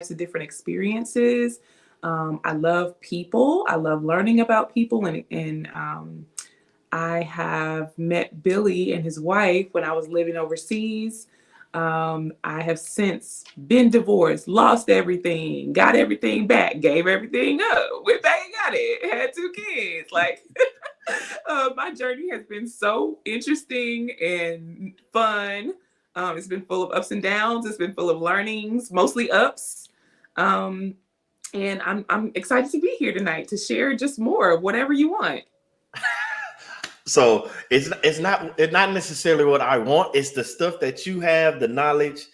of different experiences. I love people. I love learning about people, and I have met Billy and his wife when I was living overseas. I have since been divorced, lost everything, got everything back, gave everything up, went back and got it, had two kids. Like, my journey has been so interesting and fun. It's been full of ups and downs. It's been full of learnings, mostly ups. Um, and I'm excited to be here tonight to share just more of whatever you want. So it's not necessarily what I want. It's the stuff that you have, the knowledge,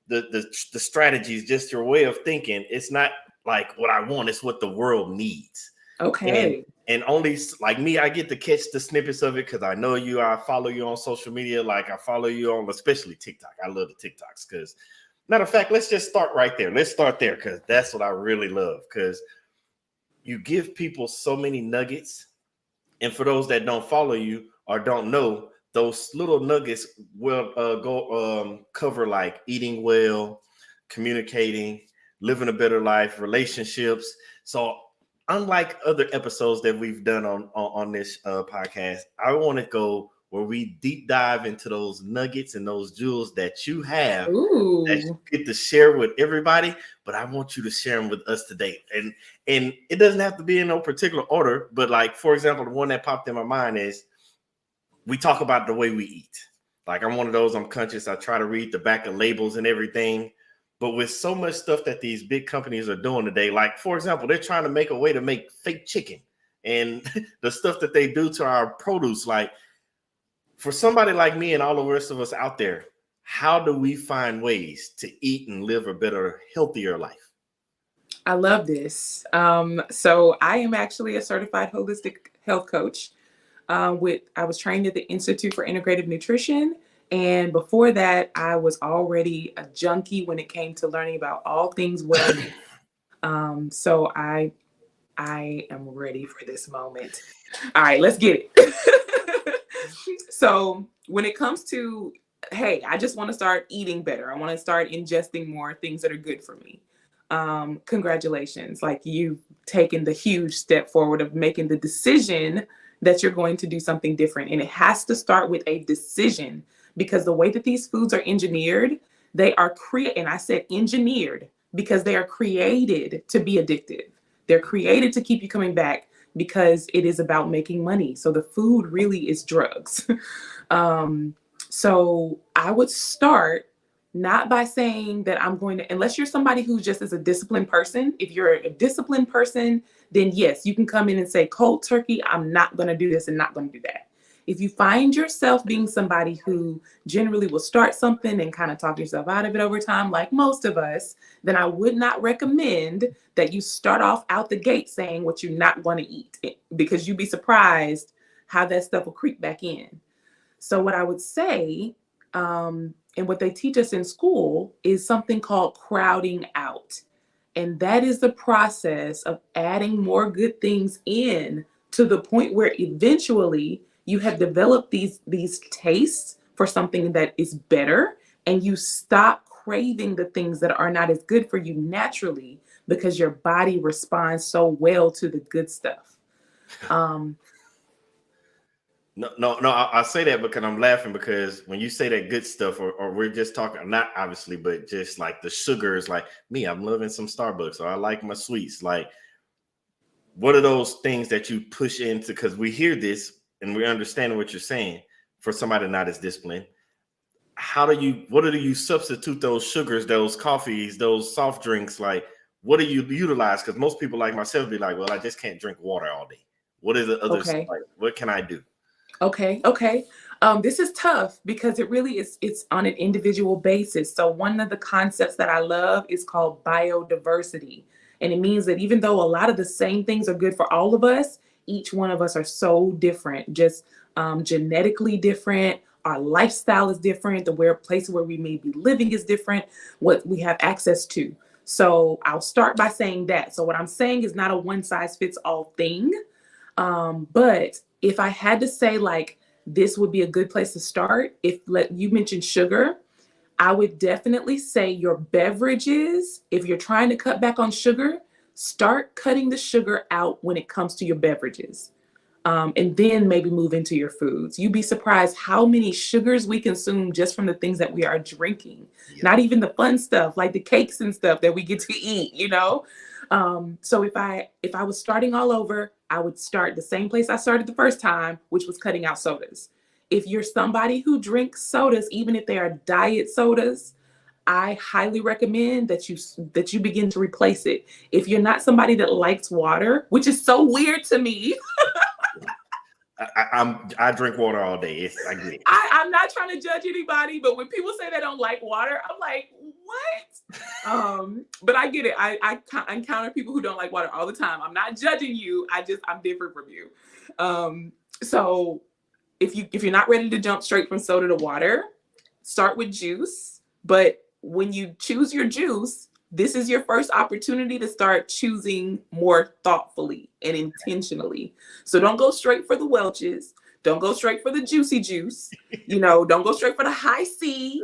the strategies, just your way of thinking. It's not like what I want. It's what the world needs. And Okay. and only like me, I get to catch the snippets of it because I know you. I follow you on social media, like I follow you on especially TikTok. I love the TikToks because, matter of fact, let's just start right there. Let's start there because that's what I really love. Because you give people so many nuggets, and for those that don't follow you or don't know, those little nuggets will go cover like eating well, communicating, living a better life, relationships. So unlike other episodes that we've done on this podcast, I want to go where we deep dive into those nuggets and those jewels that you have that Ooh. you get to share with everybody. But I want you to share them with us today. And it doesn't have to be in no particular order, but like, for example, the one that popped in my mind is we talk about the way we eat. Like, I'm one of those, I'm conscious. I try to read the back of labels and everything. But with so much stuff that these big companies are doing today, like, for example, they're trying to make a way to make fake chicken and the stuff that they do to our produce. Like, for somebody like me and all the rest of us out there, how do we find ways to eat and live a better, healthier life? I love this. So I am actually a certified holistic health coach. I was trained at the Institute for Integrative Nutrition, and before that, I was already a junkie when it came to learning about all things wellness. So I am ready for this moment. All right, let's get it. So when it comes to, hey, I just want to start eating better. I want to start ingesting more things that are good for me. Congratulations. Like, you've taken the huge step forward of making the decision that you're going to do something different. And it has to start with a decision, because the way that these foods are engineered, they are and I said engineered because they are created to be addictive. They're created to keep you coming back because it is about making money. So the food really is drugs. So I would start not by saying that I'm going to, unless you're somebody who just is a disciplined person. If you're a disciplined person, then yes, you can come in and say, cold turkey, I'm not going to do this and not going to do that. If you find yourself being somebody who generally will start something and kind of talk yourself out of it over time, like most of us, then I would not recommend that you start off out the gate saying what you're not going to eat, because you'd be surprised how that stuff will creep back in. So what I would say, and what they teach us in school, is something called crowding out. And that is the process of adding more good things in to the point where eventually you have developed these tastes for something that is better, and you stop craving the things that are not as good for you naturally because your body responds so well to the good stuff. Um, No. I say that because I'm laughing because when you say that good stuff, or we're just talking, not obviously, but just like the sugars, like me, I'm loving some Starbucks, or I like my sweets. Like, what are those things that you push into? Because we hear this and we're understanding what you're saying for somebody not as disciplined. What do you substitute those sugars, those coffees, those soft drinks? Like, what do you utilize? Because most people like myself be like, well, I just can't drink water all day. What is the others okay. like? What can I do? Okay. This is tough because it really is, it's on an individual basis. So one of the concepts that I love is called biodiversity. And it means that even though a lot of the same things are good for all of us, each one of us are so different, just genetically different. Our lifestyle is different. The place where we may be living is different. What we have access to. So I'll start by saying that. So what I'm saying is not a one size fits all thing. But if I had to say, like, this would be a good place to start, if you mentioned sugar, I would definitely say your beverages, if you're trying to cut back on sugar, start cutting the sugar out when it comes to your beverages. And then maybe move into your foods. You'd be surprised how many sugars we consume just from the things that we are drinking. Yeah. Not even the fun stuff like the cakes and stuff that we get to eat, you know? So if I was starting all over, I would start the same place I started the first time, which was cutting out sodas. If you're somebody who drinks sodas, even if they are diet sodas, I highly recommend that you begin to replace it. If you're not somebody that likes water, which is so weird to me, I drink water all day. I get it. I'm not trying to judge anybody, but when people say they don't like water, I'm like, what? But I get it. I encounter people who don't like water all the time. I'm not judging you. I'm different from you. So if you're not ready to jump straight from soda to water, start with juice. But when you choose your juice, this is your first opportunity to start choosing more thoughtfully and intentionally. So don't go straight for the Welch's. Don't go straight for the juicy juice. Don't go straight for the high C.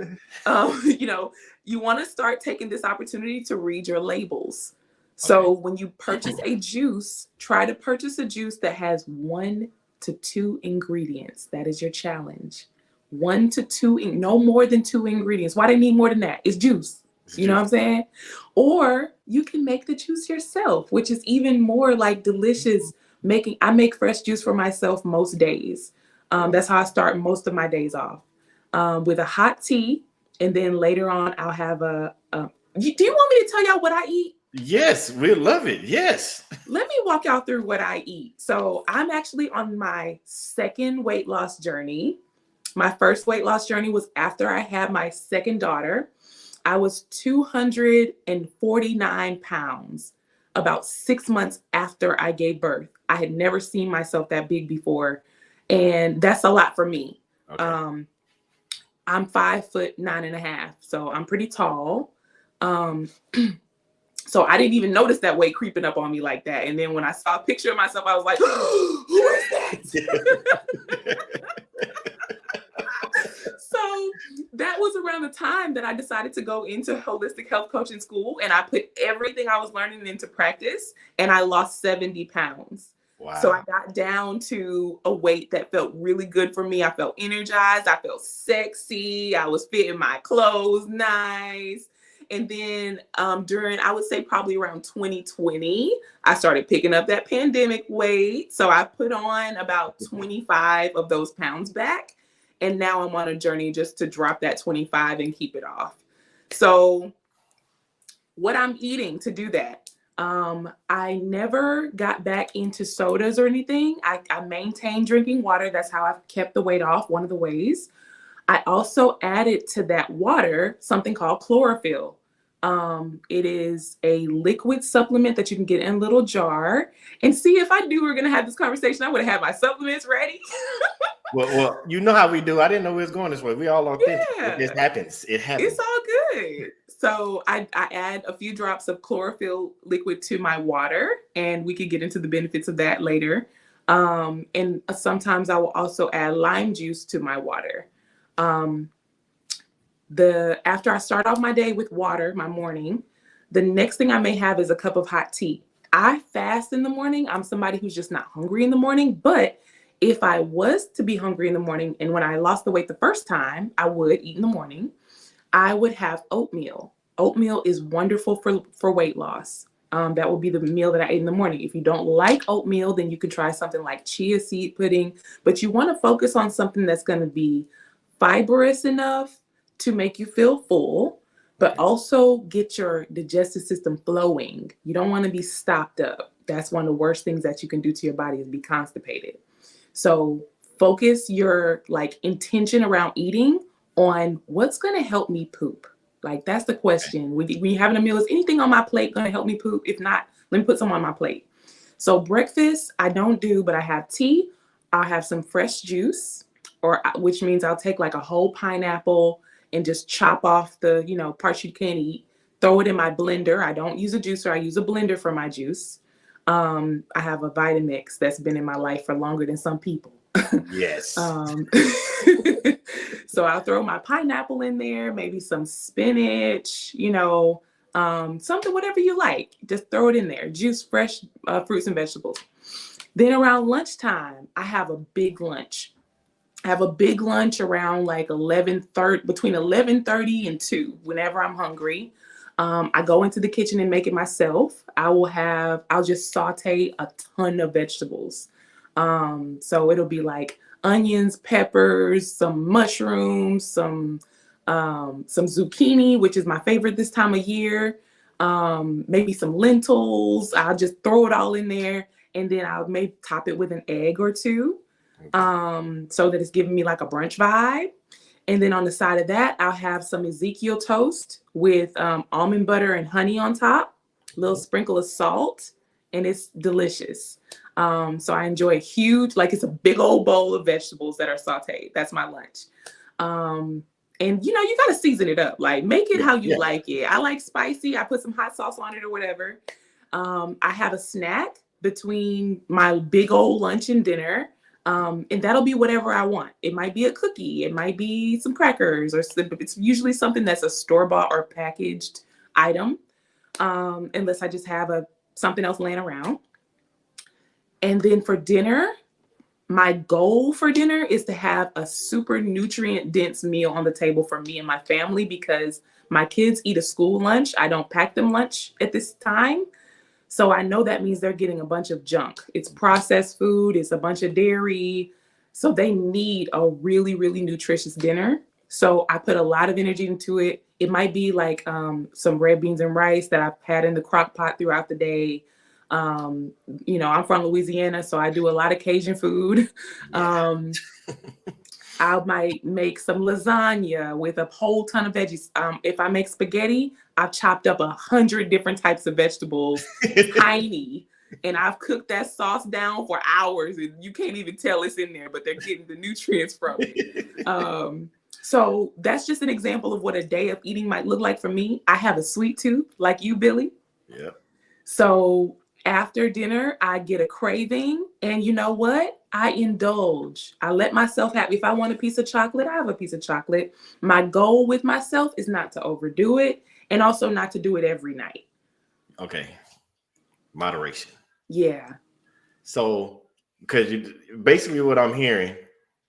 You want to start taking this opportunity to read your labels. So when you purchase a juice, try to purchase a juice that has 1 to 2 ingredients. That is your challenge. 1 to 2, no more than 2 ingredients. Why do they need more than that? It's juice. You know what I'm saying? Or you can make the juice yourself, which is even more like delicious. I make fresh juice for myself most days. That's how I start most of my days off, with a hot tea. And then later on, I'll have do you want me to tell y'all what I eat? Yes, we love it. Yes. Let me walk y'all through what I eat. So I'm actually on my second weight loss journey. My first weight loss journey was after I had my second daughter. I was 249 pounds about 6 months after I gave birth. I had never seen myself that big before. And that's a lot for me. Okay. I'm 5'9.5", so I'm pretty tall. So I didn't even notice that weight creeping up on me like that. And then when I saw a picture of myself, I was like, who is that? So that was around the time that I decided to go into holistic health coaching school, and I put everything I was learning into practice, and I lost 70 pounds. Wow. So I got down to a weight that felt really good for me. I felt energized. I felt sexy. I was fitting my clothes nice. And then during, I would say probably around 2020, I started picking up that pandemic weight. So I put on about 25 of those pounds back. And now I'm on a journey just to drop that 25 and keep it off. So what I'm eating to do that, I never got back into sodas or anything. I maintained drinking water. That's how I've kept the weight off, one of the ways. I also added to that water something called chlorophyll. It is a liquid supplement that you can get in a little jar. And see, if I knew we were going to have this conversation, I would have had my supplements ready. Well, you know how we do. I didn't know it was going this way. We all authentic. Yeah. It happens. It's all good. So I add a few drops of chlorophyll liquid to my water, and we could get into the benefits of that later. And sometimes I will also add lime juice to my water. After I start off my day with water, my morning, the next thing I may have is a cup of hot tea. I fast in the morning. I'm somebody who's just not hungry in the morning, but if I was to be hungry in the morning, and when I lost the weight the first time, I would eat in the morning, I would have oatmeal. Oatmeal is wonderful for weight loss. That will be the meal that I ate in the morning. If you don't like oatmeal, then you can try something like chia seed pudding, but you want to focus on something that's going to be fibrous enough to make you feel full, but also get your digestive system flowing. You don't want to be stopped up. That's one of the worst things that you can do to your body, is be constipated. So focus your intention around eating on what's going to help me poop. That's the question. When you're having a meal, is anything on my plate going to help me poop? If not, let me put some on my plate. So breakfast, I don't do, but I have tea. I'll have some fresh juice, which means I'll take a whole pineapple and just chop off the, parts you can't eat, throw it in my blender. I don't use a juicer. I use a blender for my juice. I have a Vitamix that's been in my life for longer than some people. Yes. Um, so I'll throw my pineapple in there, maybe some spinach, something, whatever you like. Just throw it in there. Juice fresh fruits and vegetables. Then around lunchtime, I have a big lunch. I have a big lunch around like 11:30, between 11:30 and 2, whenever I'm hungry. I go into the kitchen and make it myself. I'll just saute a ton of vegetables. So it'll be like onions, peppers, some mushrooms, some zucchini, which is my favorite this time of year. Maybe some lentils. I'll just throw it all in there, and then I'll maybe top it with an egg or two, so that it's giving me like a brunch vibe. And then on the side of that, I'll have some Ezekiel toast with almond butter and honey on top, a little sprinkle of salt, and it's delicious. So I enjoy a huge, like it's a big old bowl of vegetables that are sauteed. That's my lunch. And you got to season it up, like make it how you like it. I like spicy. I put some hot sauce on it or whatever. I have a snack between my big old lunch and dinner. And that'll be whatever I want. It might be a cookie. It might be some crackers, or it's usually something that's a store-bought or packaged item, unless I just have something else laying around. And then for dinner, my goal for dinner is to have a super nutrient-dense meal on the table for me and my family, because my kids eat a school lunch. I don't pack them lunch at this time. So I know that means they're getting a bunch of junk. It's processed food. It's a bunch of dairy. So they need a really, really nutritious dinner. So I put a lot of energy into it. It might be like some red beans and rice that I've had in the crock pot throughout the day. I'm from Louisiana, so I do a lot of Cajun food. I might make some lasagna with a whole ton of veggies. If I make spaghetti, I've chopped up 100 different types of vegetables, tiny, and I've cooked that sauce down for hours, and you can't even tell it's in there, but they're getting the nutrients from it. So that's just an example of what a day of eating might look like for me. I have a sweet tooth, like you, Billy. Yeah. So after dinner, I get a craving, and you know what? I indulge. I let myself have, if I want a piece of chocolate, I have a piece of chocolate. My goal with myself is not to overdo it, and also not to do it every night. Okay. Moderation. Yeah. So, because basically what I'm hearing,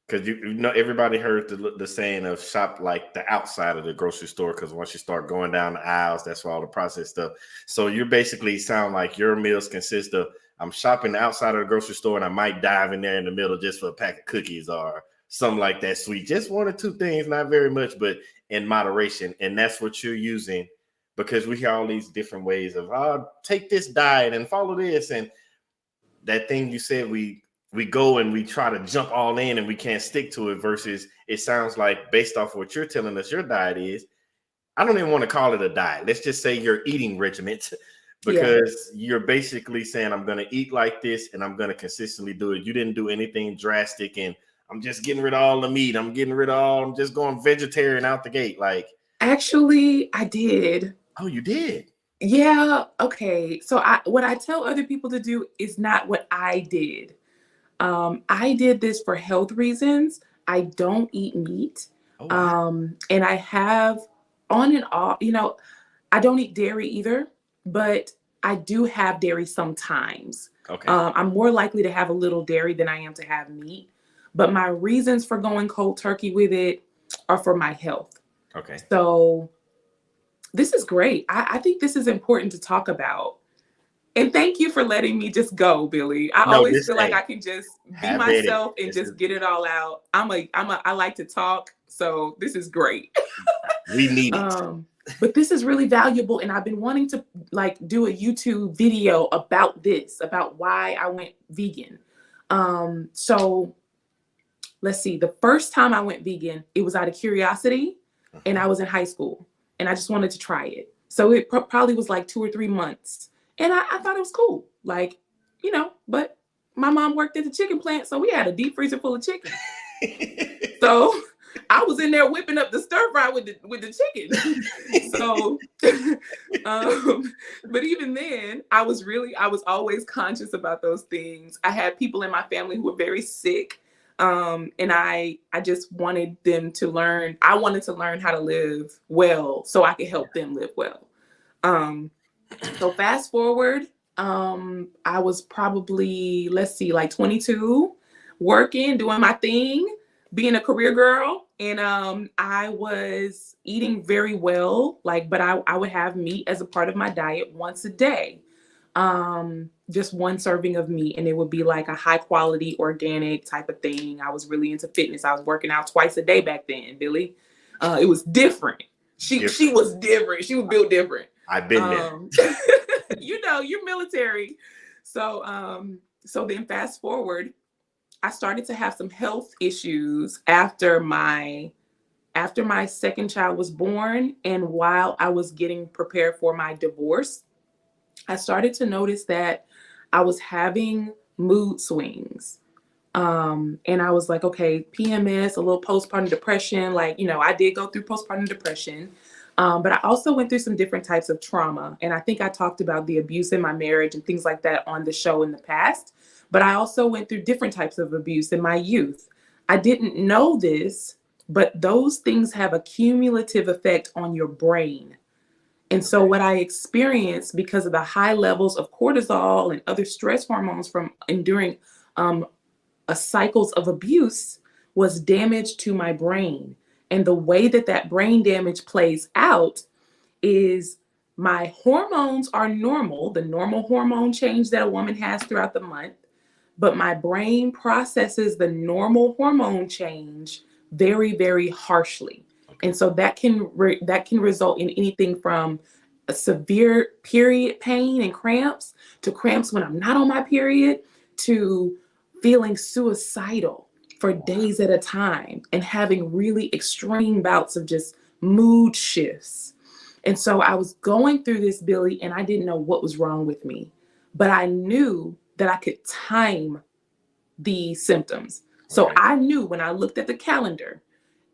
because everybody heard the saying of shop like the outside of the grocery store, because once you start going down the aisles, that's where all the processed stuff. So you basically sound like your meals consist of, I'm shopping the outside of the grocery store and I might dive in there in the middle just for a pack of cookies or something like that sweet. Just one or two things, not very much, but in moderation. And that's what you're using, because we hear all these different ways of, take this diet and follow this. And that thing you said, we go and we try to jump all in and we can't stick to it, versus it sounds like, based off what you're telling us your diet is, I don't even want to call it a diet. Let's just say your eating regimen, because you're basically saying, I'm going to eat like this and I'm going to consistently do it. You didn't do anything drastic and I'm just getting rid of all the meat. I'm just going vegetarian out the gate. Like, actually, I did. Oh, you did? Yeah. Okay. So what I tell other people to do is not what I did. I did this for health reasons. I don't eat meat. Oh, wow. And I have on and off, I don't eat dairy either, but I do have dairy sometimes. Okay. I'm more likely to have a little dairy than I am to have meat. But my reasons for going cold turkey with it are for my health. Okay. So this is great. I think this is important to talk about. And thank you for letting me just go, Billy. I always feel like I can just be myself and just get it all out. I like to talk, so this is great. We need it. But this is really valuable, and I've been wanting to do a YouTube video about this, about why I went vegan. So let's see. The first time I went vegan, it was out of curiosity, and I was in high school, and I just wanted to try it. So it probably was like 2 or 3 months. And I thought it was cool, but my mom worked at the chicken plant, so we had a deep freezer full of chicken. So I was in there whipping up the stir fry with the chicken. So, but even then, I was always conscious about those things. I had people in my family who were very sick. And I just wanted them to learn. I wanted to learn how to live well so I could help them live well. So fast forward, I was probably, let's see, like 22, working, doing my thing, being a career girl. And I was eating very well, like, but I would have meat as a part of my diet once a day. Just one serving of meat, and it would be like a high quality organic type of thing. I was really into fitness. I was working out twice a day back then, Billy. It was different. She was different. She was built different. I've been there. You know, you're military. So then fast forward, I started to have some health issues after my second child was born, and while I was getting prepared for my divorce, I started to notice that I was having mood swings. And I was like, okay, PMS, a little postpartum depression. Like, you know, I did go through postpartum depression. But I also went through some different types of trauma. And I think I talked about the abuse in my marriage and things like that on the show in the past. But I also went through different types of abuse in my youth. I didn't know this, but those things have a cumulative effect on your brain. And so what I experienced because of the high levels of cortisol and other stress hormones from enduring a cycles of abuse was damage to my brain. And the way that that brain damage plays out is my hormones are normal, the normal hormone change that a woman has throughout the month, but my brain processes the normal hormone change very, very harshly. And so that can result in anything from a severe period pain and cramps to cramps when I'm not on my period to feeling suicidal for days at a time and having really extreme bouts of just mood shifts. And so I was going through this, Billy, and I didn't know what was wrong with me, but I knew that I could time the symptoms. So I knew when I looked at the calendar,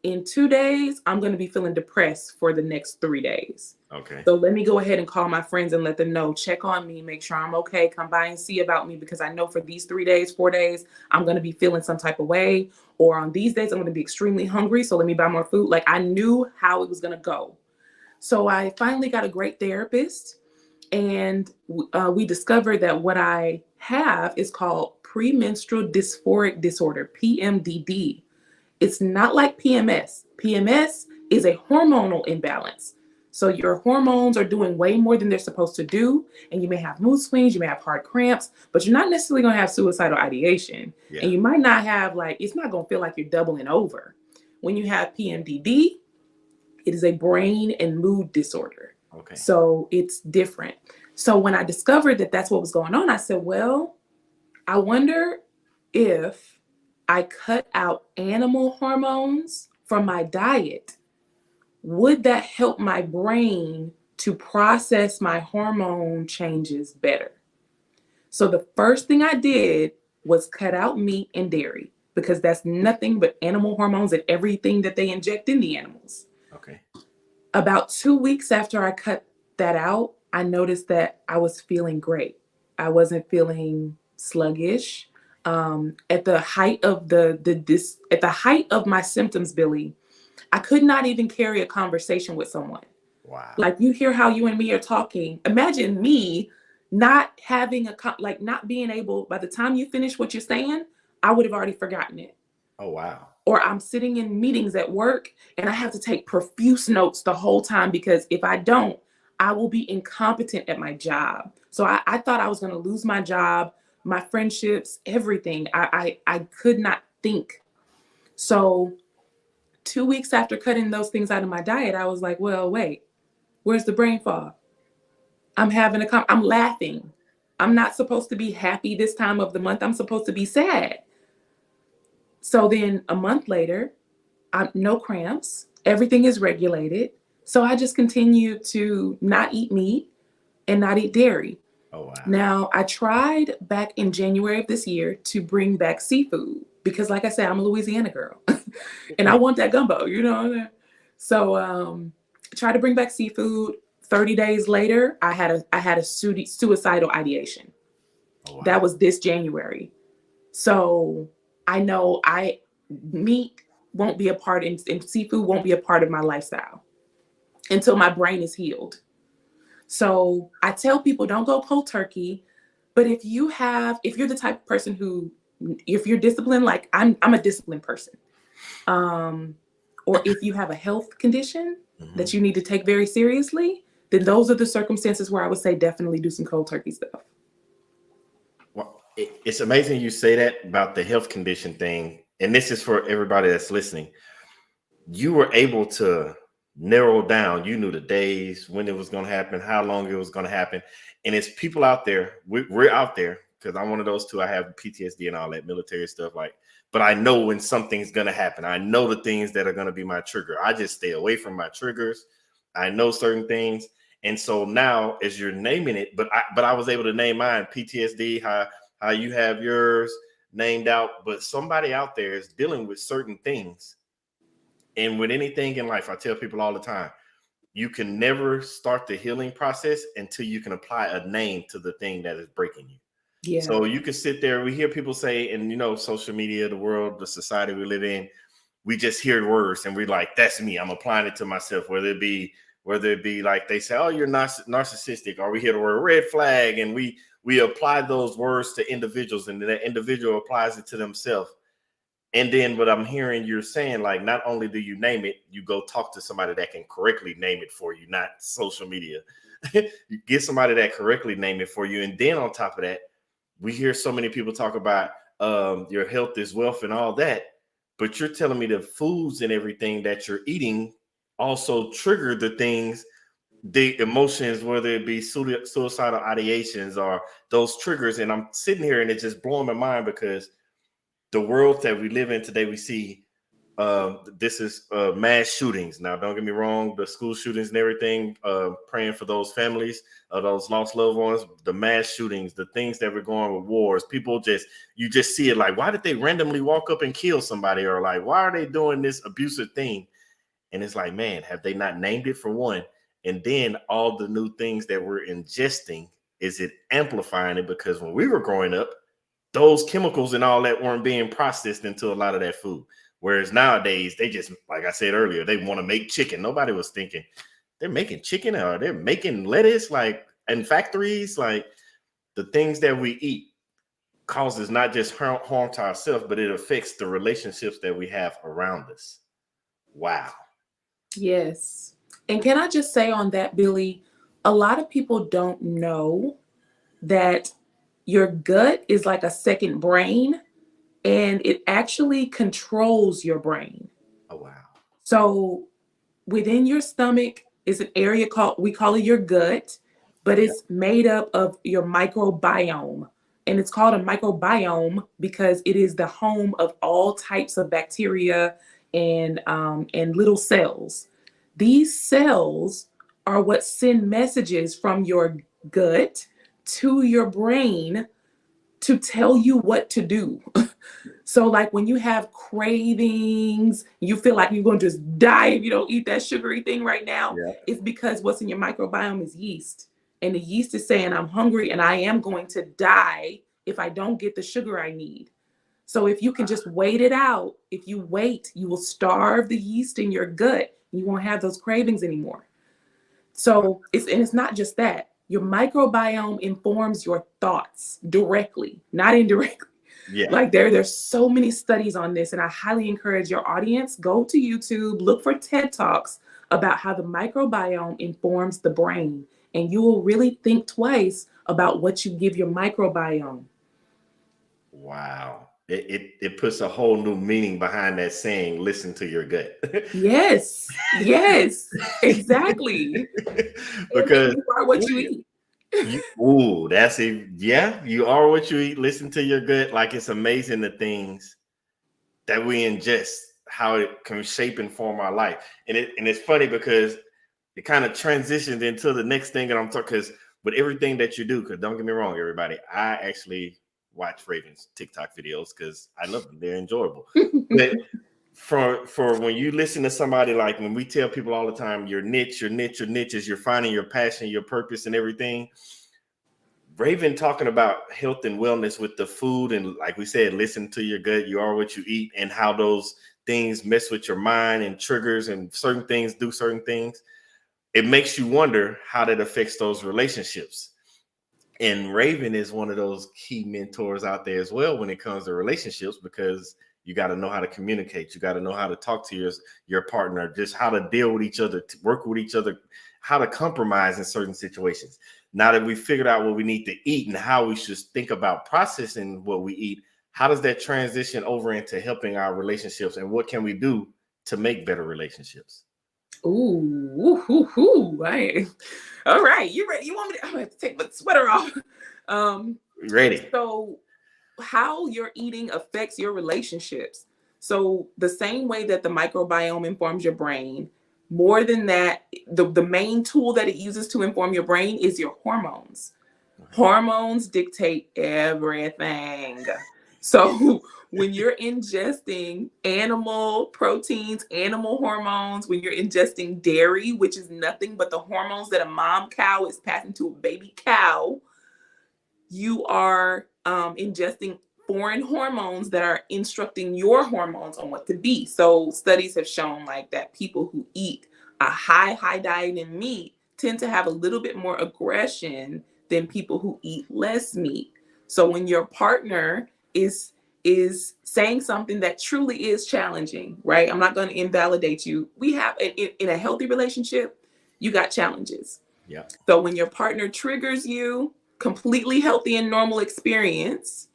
in 2 days, I'm going to be feeling depressed for the next 3 days. Okay. So let me go ahead and call my friends and let them know, check on me, make sure I'm okay, come by and see about me, because I know for these 3 days, 4 days, I'm going to be feeling some type of way. Or on these days, I'm going to be extremely hungry. So let me buy more food. Like, I knew how it was going to go. So I finally got a great therapist, and we discovered that what I have is called premenstrual dysphoric disorder, PMDD. It's not like PMS. PMS is a hormonal imbalance. So your hormones are doing way more than they're supposed to do. And you may have mood swings, you may have hard cramps, but you're not necessarily going to have suicidal ideation. Yeah. And you might not have, like, it's not going to feel like you're doubling over. When you have PMDD, it is a brain and mood disorder. Okay. So it's different. So when I discovered that that's what was going on, I said, well, I wonder if I cut out animal hormones from my diet, would that help my brain to process my hormone changes better? So the first thing I did was cut out meat and dairy, because that's nothing but animal hormones and everything that they inject in the animals. Okay. About 2 weeks after I cut that out, I noticed that I was feeling great. I wasn't feeling sluggish. At the height of at the height of my symptoms, Billy, I could not even carry a conversation with someone. Wow. Like, you hear how you and me are talking. Imagine me not having not being able, by the time you finish what you're saying, I would have already forgotten it. Oh, wow. Or I'm sitting in meetings at work and I have to take profuse notes the whole time, because if I don't, I will be incompetent at my job. So I thought I was going to lose my job, my friendships, everything. I could not think. So 2 weeks after cutting those things out of my diet, I was like, well, wait, where's the brain fog? I'm laughing. I'm not supposed to be happy this time of the month. I'm supposed to be sad. So then a month later, no cramps. Everything is regulated. So I just continue to not eat meat and not eat dairy. Oh, wow. Now, I tried back in January of this year to bring back seafood, because, like I said, I'm a Louisiana girl and I want that gumbo, you know? So tried to bring back seafood. 30 days later, I had a suicidal ideation. Oh, wow. That was this January. So I know meat won't be a part and seafood won't be a part of my lifestyle until my brain is healed. So I tell people don't go cold turkey, but if you're the type of person who, if you're disciplined, like I'm a disciplined person, um, or if you have a health condition Mm-hmm. that you need to take very seriously, then those are the circumstances where I would say definitely do some cold turkey stuff. Well, it's amazing you say that about the health condition thing. And this is for everybody that's listening. You were able to narrow down. You knew the days, when it was going to happen, how long it was going to happen. And it's people out there, we're out there, because I'm one of those too. I have PTSD and all that military stuff. Like, but I know when something's going to happen. I know the things that are going to be my trigger. I just stay away from my triggers. I know certain things. And so now, as you're naming it, but I was able to name mine PTSD, how you have yours named out, but somebody out there is dealing with certain things. And with anything in life, I tell people all the time, you can never start the healing process until you can apply a name to the thing that is breaking you. Yeah. So you can sit there, we hear people say, and social media, the world, the society we live in, we just hear words and we're like, that's me. I'm applying it to myself, whether it be like they say, oh, you're narcissistic, or we hear the word red flag, and we apply those words to individuals, and that individual applies it to themselves. And then what I'm hearing you're saying, like, not only do you name it, you go talk to somebody that can correctly name it for you, not social media. You get somebody that correctly name it for you. And then on top of that, we hear so many people talk about your health is wealth and all that. But you're telling me the foods and everything that you're eating also trigger the things, the emotions, whether it be suicidal ideations or those triggers. And I'm sitting here and it's just blowing my mind, because the world that we live in today, we see this is mass shootings. Now, don't get me wrong, the school shootings and everything, praying for those families, those lost loved ones, the mass shootings, the things that we're going with wars. People you just see it like, why did they randomly walk up and kill somebody? Or like, why are they doing this abusive thing? And it's like, man, have they not named it, for one? And then all the new things that we're ingesting, is it amplifying it? Because when we were growing up, those chemicals and all that weren't being processed into a lot of that food. Whereas nowadays, they just, like I said earlier, they want to make chicken. Nobody was thinking they're making chicken, or they're making lettuce, like in factories. Like, the things that we eat causes not just harm to ourselves, but it affects the relationships that we have around us. Wow. Yes. And can I just say on that, Billy, a lot of people don't know that your gut is like a second brain, and it actually controls your brain. Oh, wow. So within your stomach is an area we call it your gut, but it's made up of your microbiome. And it's called a microbiome because it is the home of all types of bacteria and little cells. These cells are what send messages from your gut to your brain to tell you what to do. So like when you have cravings, you feel like you're going to just die if you don't eat that sugary thing right now. Yeah. It's because what's in your microbiome is yeast. And the yeast is saying, I'm hungry and I am going to die if I don't get the sugar I need. So if you can just wait it out, if you wait, you will starve the yeast in your gut. You won't have those cravings anymore. So it's not just that. Your microbiome informs your thoughts directly, not indirectly. Yeah. Like there's so many studies on this, and I highly encourage your audience, go to YouTube, look for TED Talks about how the microbiome informs the brain, and you will really think twice about what you give your microbiome. Wow. It puts a whole new meaning behind that saying, listen to your gut. Yes, yes, exactly. Because You are what you eat. that's it. Yeah, you are what you eat. Listen to your gut. Like, it's amazing the things that we ingest, how it can shape and form our life. And it's funny because it kind of transitioned into the next thing that I'm talking, because with everything that you do, because don't get me wrong, everybody, I actually watch Raven's TikTok videos because I love them. They're enjoyable. But for when you listen to somebody, like when we tell people all the time, your niche is you're finding your passion, your purpose and everything. Raven talking about health and wellness with the food, and like we said, listen to your gut. You are what you eat, and how those things mess with your mind and triggers, and certain things do certain things. It makes you wonder how that affects those relationships. And Raven is one of those key mentors out there as well when it comes to relationships, because you got to know how to communicate. You got to know how to talk to your partner, just how to deal with each other, to work with each other, how to compromise in certain situations. Now that we figured out what we need to eat and how we should think about processing what we eat, how does that transition over into helping our relationships, and what can we do to make better relationships? Right. All right, you ready? You want me to? I'm gonna have to take my sweater off. Um, Ready? so how your eating affects your relationships. So the same way that the microbiome informs your brain, more than that, the main tool that it uses to inform your brain is your hormones. Hormones dictate everything. So when you're ingesting animal proteins, animal hormones, when you're ingesting dairy, which is nothing but the hormones that a mom cow is passing to a baby cow, you are ingesting foreign hormones that are instructing your hormones on what to be. So studies have shown like that people who eat a high diet in meat tend to have a little bit more aggression than people who eat less meat. So when your partner is saying something that truly is challenging, right? I'm not going to invalidate you. We have in a healthy relationship, you got challenges. Yeah. So when your partner triggers you, completely healthy and normal experience,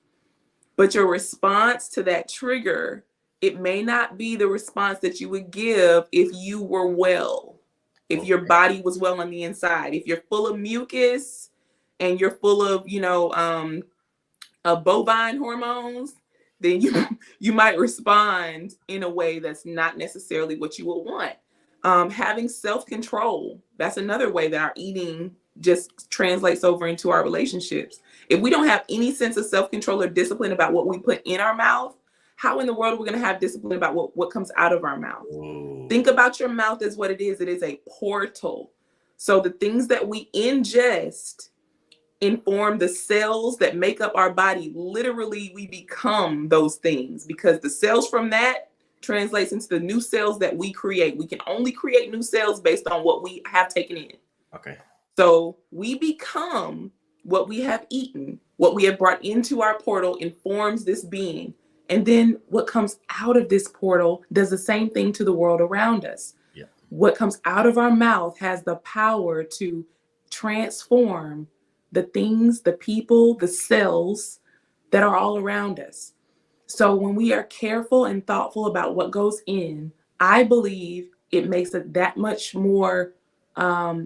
but your response to that trigger, it may not be the response that you would give if you were well, if your body was well on the inside, if you're full of mucus and you're full of, bovine hormones, then you might respond in a way that's not necessarily what you would want. Having self-control, that's another way that our eating just translates over into our relationships. If we don't have any sense of self-control or discipline about what we put in our mouth, how in the world are we going to have discipline about what comes out of our mouth? Ooh. Think about your mouth as what it is. It is a portal. So the things that we ingest inform the cells that make up our body. Literally, we become those things because the cells from that translates into the new cells that we create. We can only create new cells based on what we have taken in. Okay. So we become what we have eaten. What we have brought into our portal informs this being. And then what comes out of this portal does the same thing to the world around us. Yeah. What comes out of our mouth has the power to transform the things, the people, the cells that are all around us. So when we are careful and thoughtful about what goes in, I believe it makes it that much more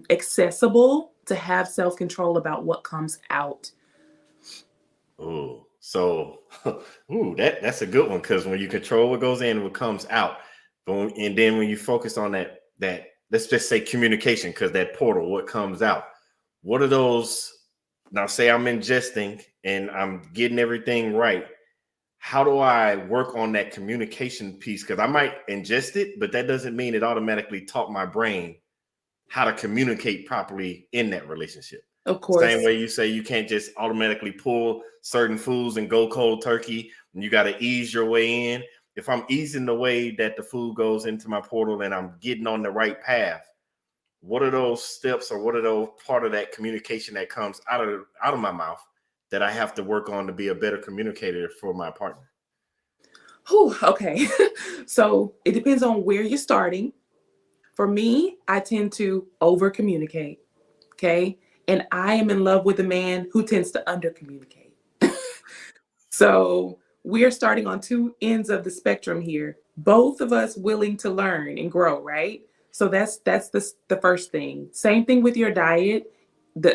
accessible to have self-control about what comes out. Ooh, so that's a good one, because when you control what goes in and what comes out, and then when you focus on that let's just say communication, because that portal, what comes out, what are those? Now, say I'm ingesting and I'm getting everything right. How do I work on that communication piece? Because I might ingest it, but that doesn't mean it automatically taught my brain how to communicate properly in that relationship. Of course. Same way you say you can't just automatically pull certain foods and go cold turkey, and you got to ease your way in. If I'm easing the way that the food goes into my portal and I'm getting on the right path, what are those steps, or what are those part of that communication that comes out of my mouth that I have to work on to be a better communicator for my partner? Whew, okay. So it depends on where you're starting. For me, I tend to over communicate. Okay. And I am in love with a man who tends to under communicate. So we are starting on two ends of the spectrum here. Both of us willing to learn and grow, right? So that's the first thing. Same thing with your diet.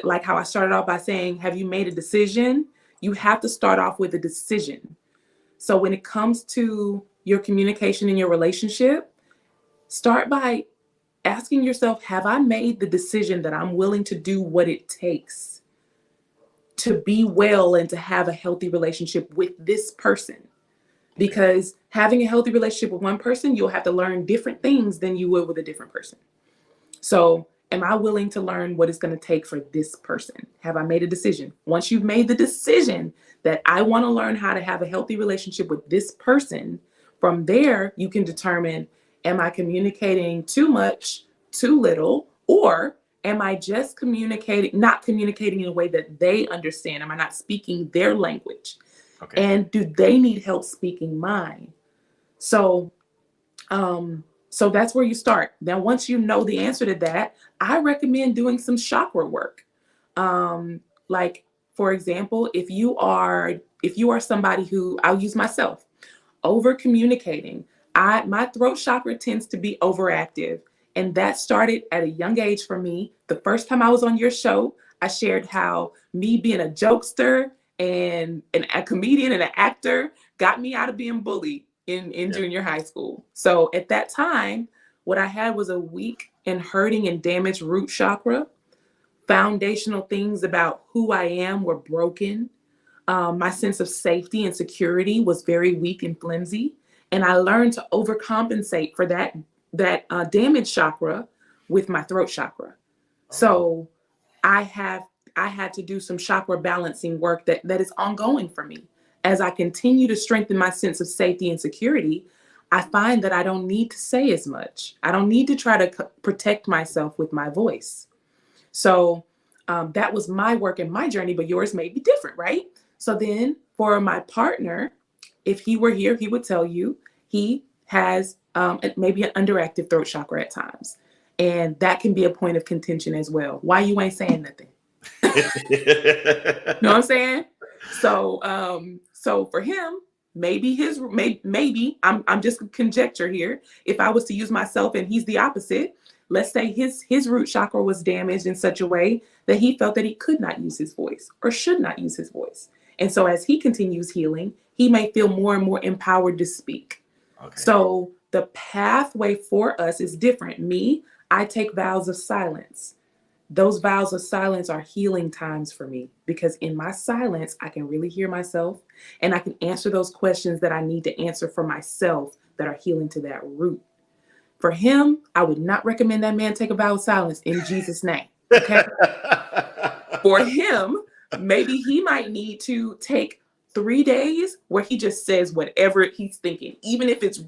Like how I started off by saying, have you made a decision? You have to start off with a decision. So when it comes to your communication in your relationship, start by asking yourself, have I made the decision that I'm willing to do what it takes to be well and to have a healthy relationship with this person? Because having a healthy relationship with one person, you'll have to learn different things than you would with a different person. So Am I willing to learn what it's going to take for this person? Have I made a decision? Once you've made the decision that I want to learn how to have a healthy relationship with this person, from there, you can determine, am I communicating too much, too little, or am I just not communicating in a way that they understand? Am I not speaking their language? Okay. And do they need help speaking mine? So, so that's where you start. Now, once you know the answer to that, I recommend doing some chakra work. Like, for example, if you are somebody who, I'll use myself, over communicating. My throat chakra tends to be overactive. And that started at a young age for me. The first time I was on your show, I shared how me being a jokester and a comedian and an actor got me out of being bullied in junior high school. So at that time, what I had was a weak and hurting and damaged root chakra. Foundational things about who I am were broken. My sense of safety and security was very weak and flimsy. And I learned to overcompensate for that damaged chakra with my throat chakra. So I had to do some chakra balancing work that is ongoing for me. As I continue to strengthen my sense of safety and security, I find that I don't need to say as much. I don't need to try to protect myself with my voice. So that was my work and my journey, but yours may be different, right? So then for my partner, if he were here, he would tell you he has maybe an underactive throat chakra at times. And that can be a point of contention as well. Why you ain't saying nothing? Know what I'm saying? So so for him, maybe I'm just conjecture here. If I was to use myself and he's the opposite, let's say his root chakra was damaged in such a way that he felt that he could not use his voice or should not use his voice. And so as he continues healing, he may feel more and more empowered to speak. Okay. So the pathway for us is different. Me, I take vows of silence. Those vows of silence are healing times for me because in my silence, I can really hear myself and I can answer those questions that I need to answer for myself that are healing to that root. For him, I would not recommend that man take a vow of silence in Jesus' name. Okay. For him, maybe he might need to take 3 days where he just says whatever he's thinking, even if it's,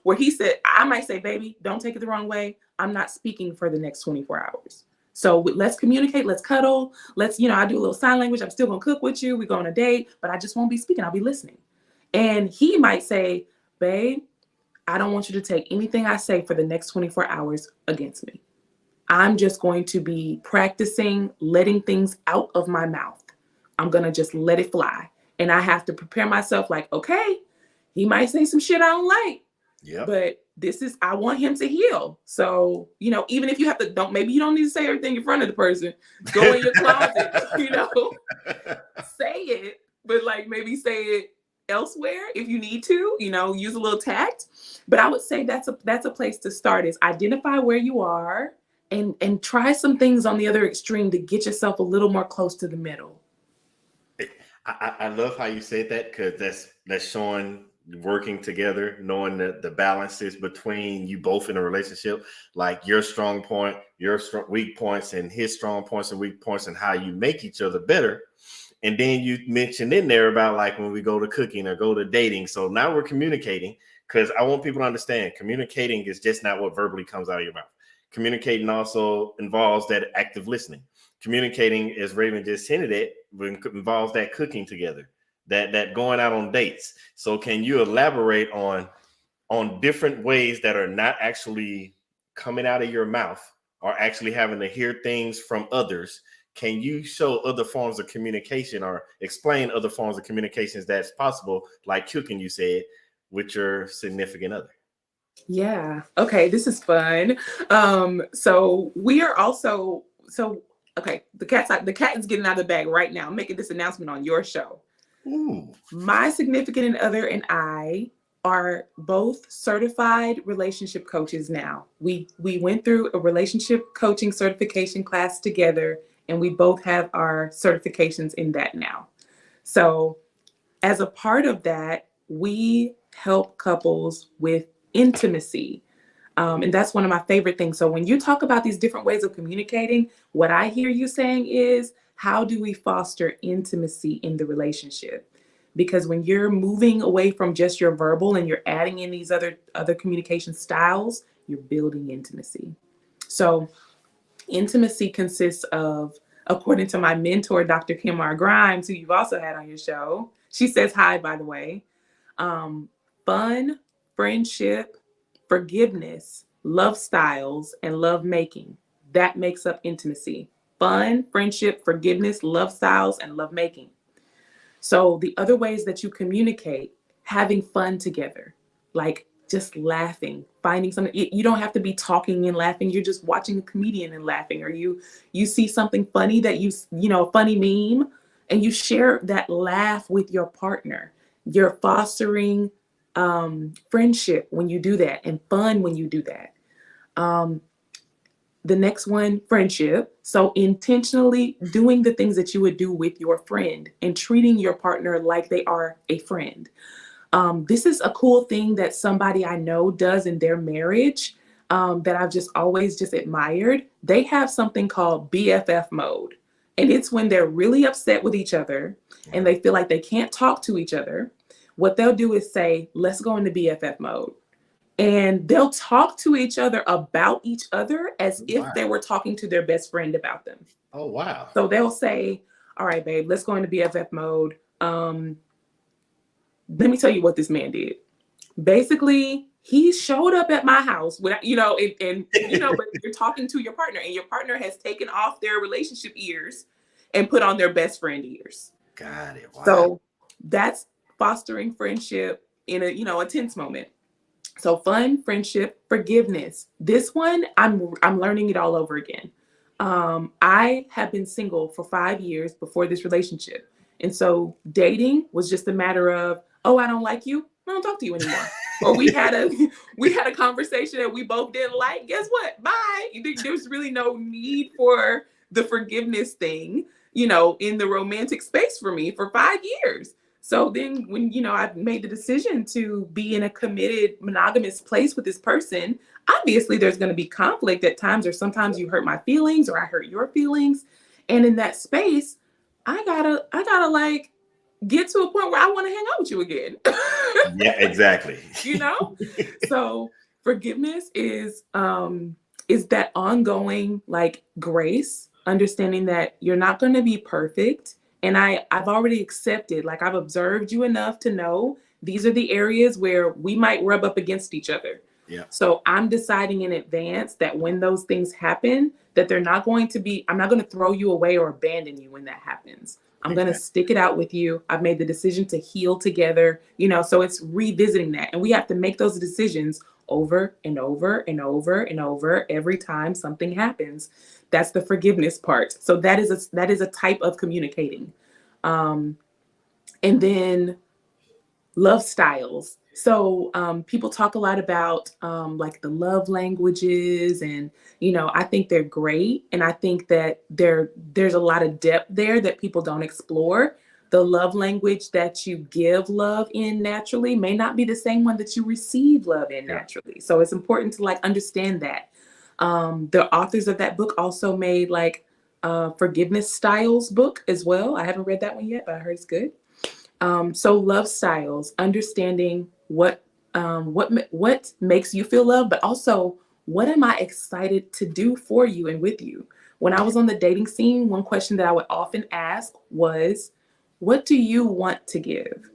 where he said, I might say, baby, don't take it the wrong way. I'm not speaking for the next 24 hours. So let's communicate, let's cuddle. Let's, I do a little sign language. I'm still going to cook with you. We go on a date, but I just won't be speaking. I'll be listening. And he might say, babe, I don't want you to take anything I say for the next 24 hours against me. I'm just going to be practicing letting things out of my mouth. I'm going to just let it fly. And I have to prepare myself like, okay, he might say some shit I don't like. Yeah. But I want him to heal. So, even if you have to, maybe you don't need to say everything in front of the person. Go in your closet, say it, but maybe say it elsewhere if you need to, use a little tact. But I would say that's a place to start is identify where you are and try some things on the other extreme to get yourself a little more close to the middle. I love how you said that because that's showing working together, knowing the balances between you both in a relationship, like your strong point, your weak points, and his strong points and weak points, and how you make each other better. And then you mentioned in there about when we go to cooking or go to dating. So now we're communicating because I want people to understand communicating is just not what verbally comes out of your mouth. Communicating also involves that active listening. Communicating, as Raven just hinted at, involves that cooking together, that going out on dates. So can you elaborate on different ways that are not actually coming out of your mouth or actually having to hear things from others? Can you show other forms of communication or explain other forms of communications that's possible, like cooking, you said, with your significant other? Yeah. Okay. This is fun. So we are also, okay. The cat is getting out of the bag right now. I'm making this announcement on your show. Ooh. My significant other and I are both certified relationship coaches now. We went through a relationship coaching certification class together, and we both have our certifications in that now. So as a part of that, we help couples with intimacy. And that's one of my favorite things. So when you talk about these different ways of communicating, what I hear you saying is, how do we foster intimacy in the relationship? Because when you're moving away from just your verbal and you're adding in these other communication styles, you're building intimacy. So intimacy consists of, according to my mentor, Dr. Kimar Grimes, who you've also had on your show. She says hi, by the way. Fun, friendship, forgiveness, love styles, and love making. That makes up intimacy. Fun, friendship, forgiveness, love styles, and love making. So the other ways that you communicate, having fun together, like just laughing, finding something. You don't have to be talking and laughing. You're just watching a comedian and laughing, or you see something funny that a funny meme, and you share that laugh with your partner. You're fostering friendship when you do that, and fun when you do that. The next one, friendship. So intentionally doing the things that you would do with your friend and treating your partner like they are a friend. This is a cool thing that somebody I know does in their marriage, that I've just always just admired. They have something called BFF mode. And it's when they're really upset with each other and they feel like they can't talk to each other. What they'll do is say, let's go into BFF mode. And they'll talk to each other about each other as if they were talking to their best friend about them. Oh, wow. So they'll say, all right, babe, let's go into BFF mode. Let me tell you what this man did. Basically, he showed up at my house without, but you're talking to your partner, and your partner has taken off their relationship ears and put on their best friend ears. Got it. Wow. So that's fostering friendship in a tense moment. So fun, friendship, forgiveness. This one, I'm learning it all over again. I have been single for 5 years before this relationship. And so dating was just a matter of, oh, I don't like you, I don't talk to you anymore. Or we had a conversation that we both didn't like. Guess what? Bye. There's really no need for the forgiveness thing, in the romantic space for me for 5 years. So then when, I've made the decision to be in a committed monogamous place with this person, obviously there's going to be conflict at times, or sometimes you hurt my feelings or I hurt your feelings. And in that space, I gotta like get to a point where I want to hang out with you again. Yeah, exactly. So forgiveness is that ongoing like grace, understanding that you're not going to be perfect. And I've already accepted, like I've observed you enough to know these are the areas where we might rub up against each other. Yeah. So I'm deciding in advance that when those things happen, that I'm not going to throw you away or abandon you when that happens. I'm going to stick it out with you. I've made the decision to heal together, so it's revisiting that. And we have to make those decisions over and over and over and over every time something happens. That's the forgiveness part. So that is a type of communicating. And then love styles. So people talk a lot about like the love languages, and I think they're great, and I think that there's a lot of depth there that people don't explore. The love language that you give love in naturally may not be the same one that you receive love in naturally. So it's important to like understand that. The authors of that book also made like forgiveness styles book as well. I haven't read that one yet, but I heard it's good. So love styles, understanding what makes you feel loved, but also what am I excited to do for you and with you? When I was on the dating scene, one question that I would often ask was, what do you want to give?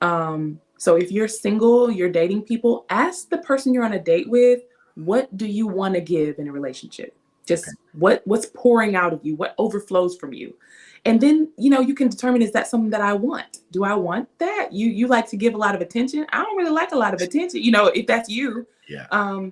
So if you're single, you're dating people, ask the person you're on a date with, what do you want to give in a relationship? Just what's pouring out of you, what overflows from you. And then, you can determine, is that something that I want? Do I want that? You like to give a lot of attention. I don't really like a lot of attention, if that's you. Yeah.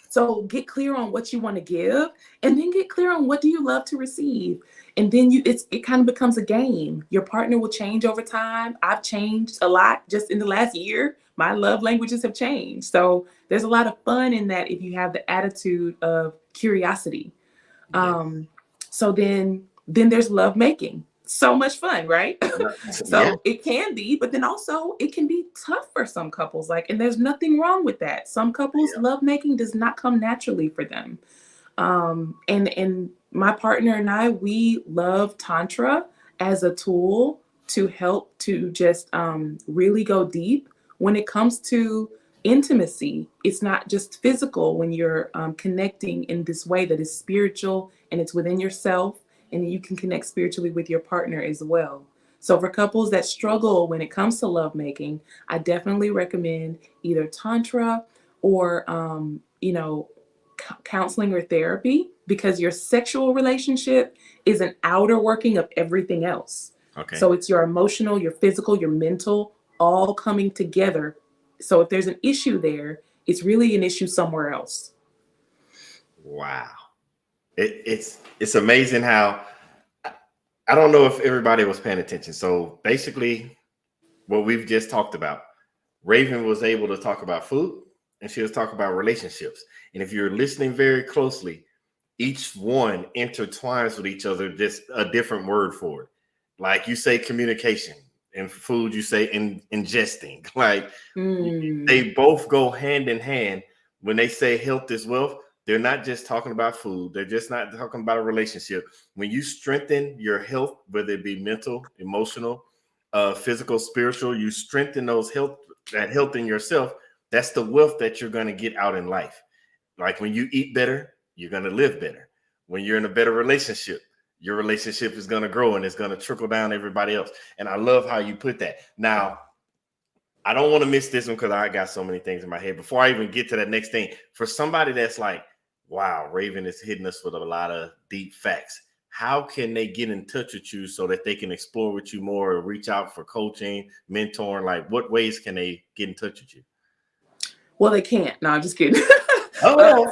So get clear on what you want to give, and then get clear on what do you love to receive. And then it kind of becomes a game. Your partner will change over time. I've changed a lot just in the last year. My love languages have changed. So there's a lot of fun in that if you have the attitude of curiosity. So then there's love making. so much fun, right? Yeah. So it can be, but then also it can be tough for some couples. Like, and there's nothing wrong with that. Some couples, lovemaking does not come naturally for them. And my partner and I, we love Tantra as a tool to help to just really go deep when it comes to intimacy. It's not just physical when you're connecting in this way that is spiritual and it's within yourself, and you can connect spiritually with your partner as well. So for couples that struggle when it comes to lovemaking, I definitely recommend either Tantra or, counseling or therapy, because your sexual relationship is an outer working of everything else. Okay. So it's your emotional, your physical, your mental, all coming together. So if there's an issue there, it's really an issue somewhere else. Wow. It's amazing how I don't know if everybody was paying attention. So basically, what we've just talked about, Raven was able to talk about food and she was talking about relationships. And if you're listening very closely, each one intertwines with each other, just a different word for it. Like you say communication, and food you say ingesting. Like they both go hand in hand. When they say health is wealth, they're not just talking about food. They're just not talking about a relationship. When you strengthen your health, whether it be mental, emotional, physical, spiritual, you strengthen that health in yourself. That's the wealth that you're going to get out in life. Like when you eat better, you're going to live better. When you're in a better relationship, your relationship is going to grow and it's going to trickle down to everybody else. And I love how you put that. Now, I don't want to miss this one because I got so many things in my head. Before I even get to that next thing, for somebody that's like, wow, Raven is hitting us with a lot of deep facts. How can they get in touch with you so that they can explore with you more or reach out for coaching, mentoring? Like, what ways can they get in touch with you? Well, they can't. No, I'm just kidding. Oh,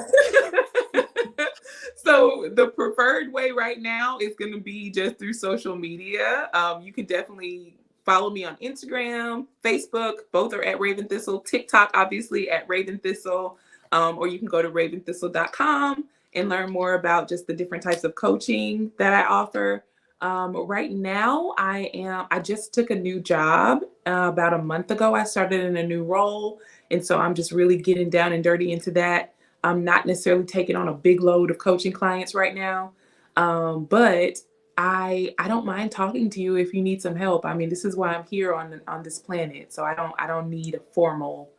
So the preferred way right now is going to be just through social media. You can definitely follow me on Instagram, Facebook. Both are at Raven Thissel. TikTok, obviously, at Raven Thissel. Or you can go to raventhissel.com and learn more about just the different types of coaching that I offer. Right now, I just took a new job about a month ago. I started in a new role. And so I'm just really getting down and dirty into that. I'm not necessarily taking on a big load of coaching clients right now. But I don't mind talking to you if you need some help. I mean, this is why I'm here on this planet. So I don't need a formal,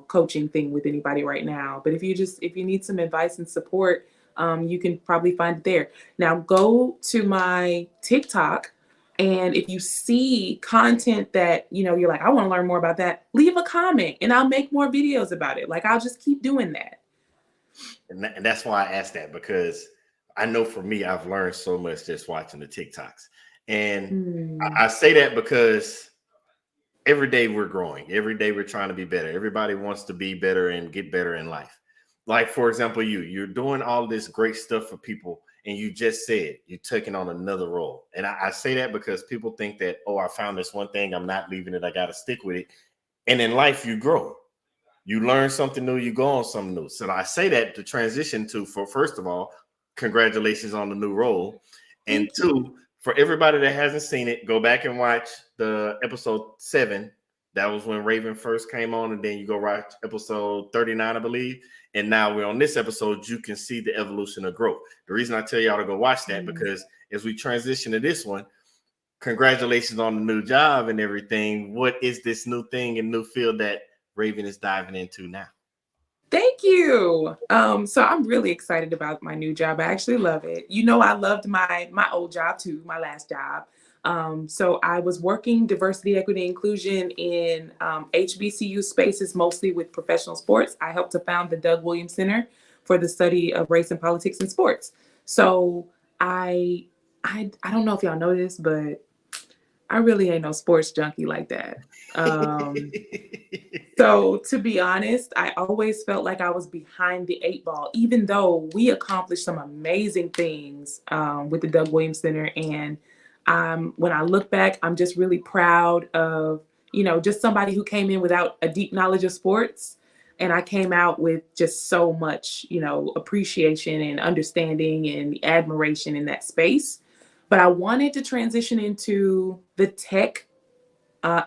coaching thing with anybody right now. But if you need some advice and support, you can probably find it there. Now go to my TikTok, and if you see content that, you're like, I want to learn more about that, leave a comment and I'll make more videos about it. Like, I'll just keep doing that. and that's why I asked that, because I know for me, I've learned so much just watching the TikToks. And I say that because every day we're growing. Every day we're trying to be better. Everybody wants to be better and get better in life. Like, for example, you're doing all this great stuff for people, and you just said you're taking on another role. And I say that because people think that, oh, I found this one thing, I'm not leaving it, I got to stick with it. And in life, you grow. You learn something new, you go on something new. So I say that to transition to, for first of all, congratulations on the new role. And two, for everybody that hasn't seen it, go back and watch the episode 7. That was when Raven first came on. And then you go watch episode 39, I believe. And now we're on this episode. You can see the evolution of growth. The reason I tell y'all to go watch that, because as we transition to this one, congratulations on the new job and everything. What is this new thing and new field that Raven is diving into now? Thank you. So I'm really excited about my new job. I actually love it. I loved my old job too, my last job. So I was working diversity, equity, inclusion in HBCU spaces, mostly with professional sports. I helped to found the Doug Williams Center for the study of race and politics in sports. So I don't know if y'all know this, but I really ain't no sports junkie like that. So to be honest, I always felt like I was behind the 8 ball, even though we accomplished some amazing things with the Doug Williams Center. And when I look back, I'm just really proud of, just somebody who came in without a deep knowledge of sports. And I came out with just so much, appreciation and understanding and admiration in that space. but I wanted to transition into the tech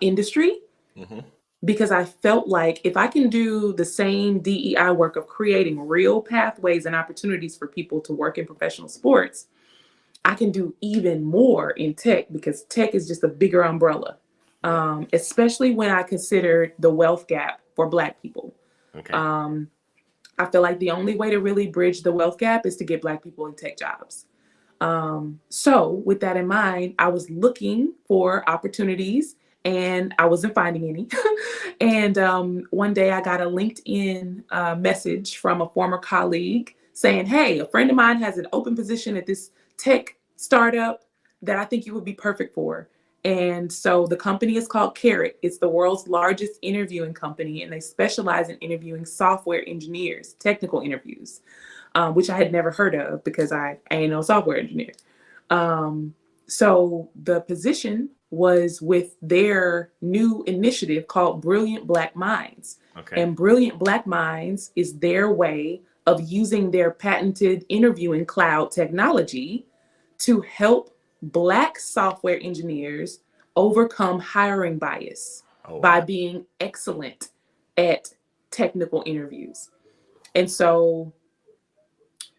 industry Mm-hmm. because I felt like if I can do the same DEI work of creating real pathways and opportunities for people to work in professional sports, I can do even more in tech because tech is just a bigger umbrella, Yeah. especially when I consider the wealth gap for Black people. Okay. Um, I feel like the only way to really bridge the wealth gap is to get Black people in tech jobs. So, with that in mind, I was looking for opportunities and I wasn't finding any. And one day I got a LinkedIn message from a former colleague saying, "Hey, a friend of mine has an open position at this tech startup that I think you would be perfect for." And so the company is called Carrot. It's the world's largest interviewing company, and they specialize in interviewing software engineers, technical interviews, which I had never heard of because I ain't no software engineer. So the position was with their new initiative called Brilliant Black Minds. Okay. And Brilliant Black Minds is their way of using their patented interviewing cloud technology to help Black software engineers overcome hiring bias Oh by wow. being excellent at technical interviews. And so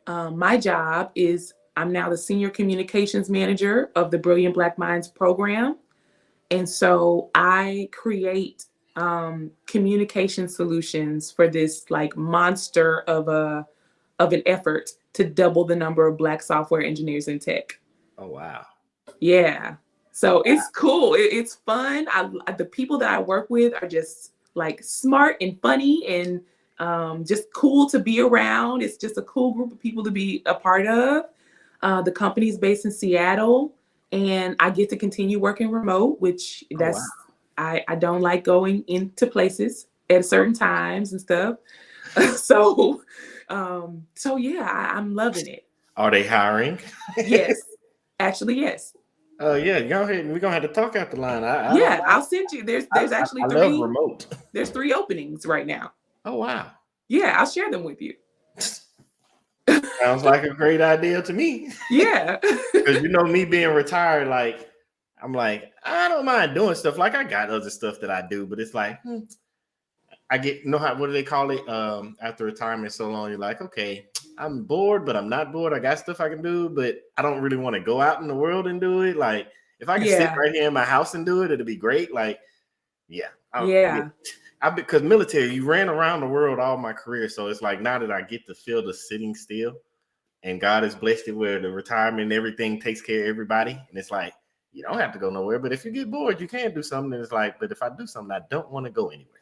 my job is I'm now the senior communications manager of the Brilliant Black Minds program. And so I create communication solutions for this like monster of an effort to double the number of Black software engineers in tech. Oh wow. Yeah. Oh So it's cool. It's fun. The people that I work with are just like smart and funny and just cool to be around. It's just a cool group of people to be a part of. The company's based in Seattle, and I get to continue working remote, which wow. I don't like going into places at certain times and stuff. So so yeah, I'm loving it. Are they hiring? Yes, actually, yes. Oh yeah, go ahead. We're gonna have to talk out the line. I don't Yeah, mind. I'll send you. There's actually I love three. remote. There's three openings right now. Oh wow. Yeah, I'll share them with you. Sounds like a great idea to me. Yeah. Because you know me being retired, like I'm like, I don't mind doing stuff. Like I got other stuff that I do, but it's like I get what do they call it? After retirement so long, you're like, okay, I'm bored, but I'm not bored. I got stuff I can do, but I don't really want to go out in the world and do it. Like if I can sit Yeah. right here in my house and do it, it'd be great. Like, yeah. Yeah. Because military, you ran around the world all my career. So it's like now that I get to feel the sitting still and God has blessed it where the retirement and everything takes care of everybody. And it's like, you don't have to go nowhere. But if you get bored, you can do something. And it's like, but if I do something, I don't want to go anywhere.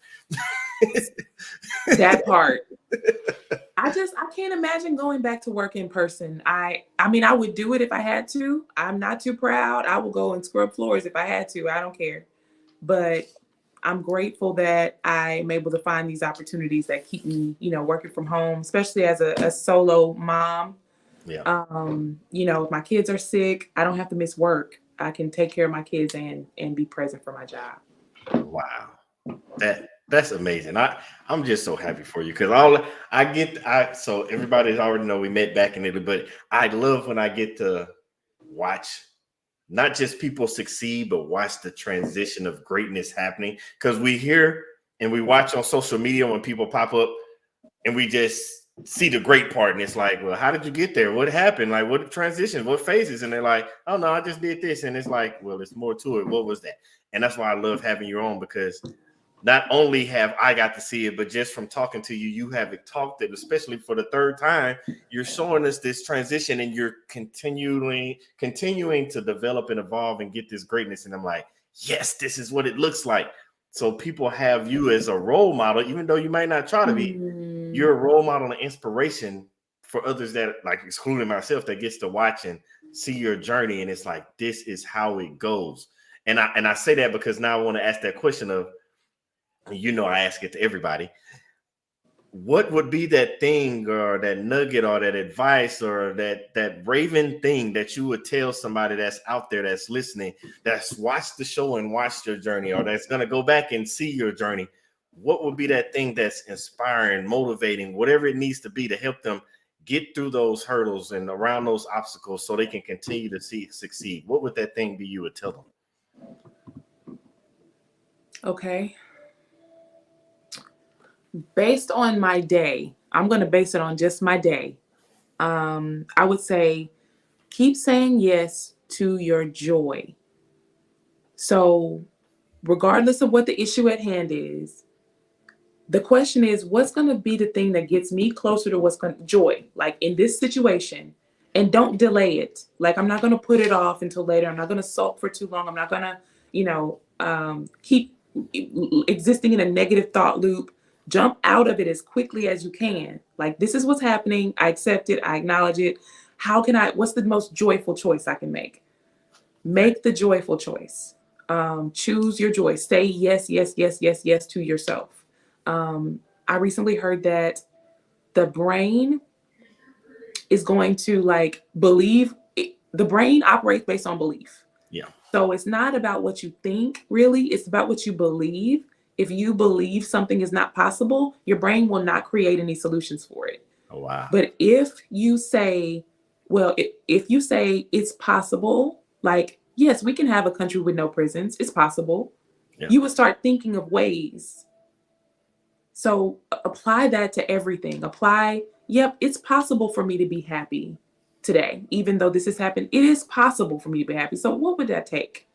That part. I can't imagine going back to work in person. I mean, I would do it if I had to. I'm not too proud. I will go and scrub floors if I had to. I don't care. But I'm grateful that I'm able to find these opportunities that keep me, working from home, especially as a solo mom. Yeah. If my kids are sick, I don't have to miss work. I can take care of my kids and be present for my job. Wow. That's amazing. I'm just so happy for you because so everybody's already know we met back in Italy, but I love when I get to watch not just people succeed, but watch the transition of greatness happening. Because we hear and we watch on social media when people pop up and we just see the great part. And it's like, well, how did you get there? What happened? Like what transitions, what phases? And they're like, oh no, I just did this. And it's like, well, there's more to it. What was that? And that's why I love having you on because not only have I got to see it, but just from talking to you, you have talked it, especially for the third time. You're showing us this transition and you're continuing to develop and evolve and get this greatness. And I'm like, yes, this is what it looks like. So people have you as a role model, even though you might not try to be. You're a role model and inspiration for others that, like, excluding myself, that gets to watch and see your journey. And it's like, this is how it goes. And I say that because now I want to ask that question of, I ask it to everybody. What would be that thing or that nugget or that advice or that raven thing that you would tell somebody that's out there that's listening, that's watched the show and watched your journey, or that's going to go back and see your journey? What would be that thing that's inspiring, motivating, whatever it needs to be to help them get through those hurdles and around those obstacles so they can continue to succeed, what would that thing be you would tell them? Okay. Based on my day, I'm going to base it on just my day. I would say keep saying yes to your joy. So, regardless of what the issue at hand is, the question is, what's going to be the thing that gets me closer to what's going to joy, like in this situation, and don't delay it. Like, I'm not going to put it off until later. I'm not going to sulk for too long. I'm not going to, keep existing in a negative thought loop. Jump out of it as quickly as you can. Like, this is what's happening. I accept it. I acknowledge it. What's the most joyful choice I can make? Make the joyful choice. Choose your joy. Say yes, yes, yes, yes, yes to yourself. I recently heard that the brain is going to believe. The brain operates based on belief. Yeah. So it's not about what you think, really. It's about what you believe. If you believe something is not possible, your brain will not create any solutions for it. Oh, wow. But if you say, if you say it's possible, like, yes, we can have a country with no prisons. It's possible. Yeah. You would start thinking of ways. So apply that to everything. Yep, it's possible for me to be happy today. Even though this has happened, it is possible for me to be happy. So what would that take?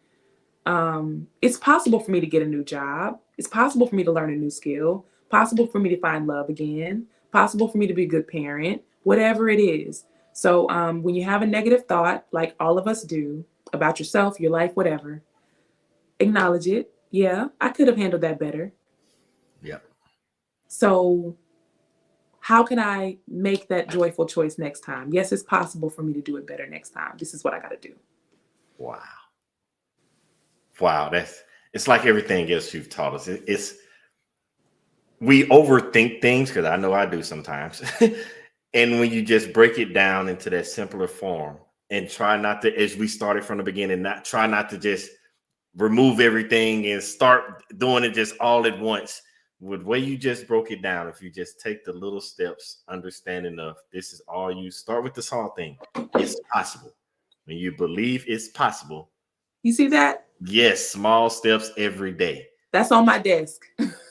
It's possible for me to get a new job. It's possible for me to learn a new skill. Possible for me to find love again. Possible for me to be a good parent. Whatever it is. So when you have a negative thought, like all of us do, about yourself, your life, whatever, acknowledge it. Yeah, I could have handled that better. Yeah. So how can I make that joyful choice next time? Yes, it's possible for me to do it better next time. This is what I got to do. Wow. It's like everything else you've taught us. We overthink things, because I know I do sometimes. And when you just break it down into that simpler form and try not to, as we started from the beginning, try not to just remove everything and start doing it just all at once. With the way you just broke it down, if you just take the little steps, understanding of this is all, you start with the small thing. It's possible. When you believe it's possible. You see that? Yes, small steps every day. That's on my desk.